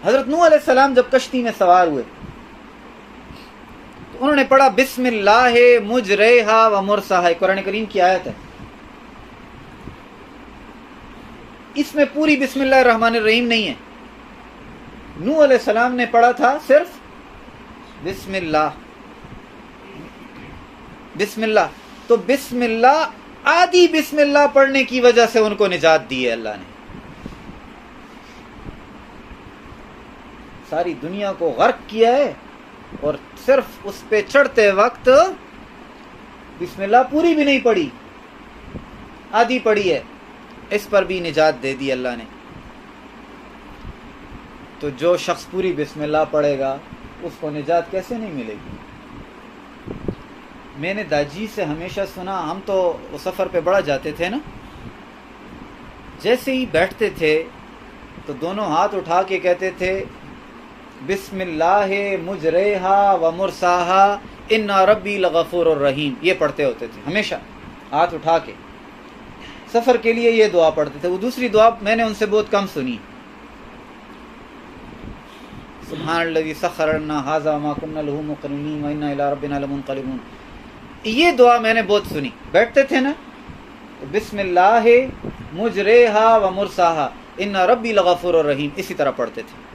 حضرت نوح علیہ السلام جب کشتی میں سوار ہوئے تو انہوں نے پڑھا بسم اللہ مجریہا و مرساہا، قرآن کریم کی آیت ہے، اس میں پوری بسم اللہ الرحمن الرحیم نہیں ہے. نوح علیہ السلام نے پڑھا تھا صرف بسم اللہ، بسم اللہ. تو بسم اللہ، آدھی بسم اللہ پڑھنے کی وجہ سے ان کو نجات دی ہے اللہ نے. ساری دنیا کو غرق کیا ہے اور صرف اس پہ چڑھتے وقت بسم اللہ پوری بھی نہیں پڑھی، آدھی پڑھی ہے، اس پر بھی نجات دے دی اللہ نے. تو جو شخص پوری بسم اللہ پڑھے گا اس کو نجات کیسے نہیں ملے گی؟ میں نے داجی سے ہمیشہ سنا، ہم تو سفر پہ بڑا جاتے تھے نا، جیسے ہی بیٹھتے تھے تو دونوں ہاتھ اٹھا کے کہتے تھے بسم اللہ مجریہا و مرساہا ان ربی لغفور الرحیم. یہ پڑھتے ہوتے تھے ہمیشہ ہاتھ اٹھا کے، سفر کے لیے یہ دعا پڑھتے تھے. وہ دوسری دعا میں نے ان سے بہت کم سنی، سبحان الذی سخر لنا ھذا وما كنا له مقرنین وانا الی ربنا لمنقلبون. یہ دعا میں نے بہت سنی. بیٹھتے تھے نا، بسم اللہ مجریہا و مرساہا ان ربی لغفور الرحیم، اسی طرح پڑھتے تھے.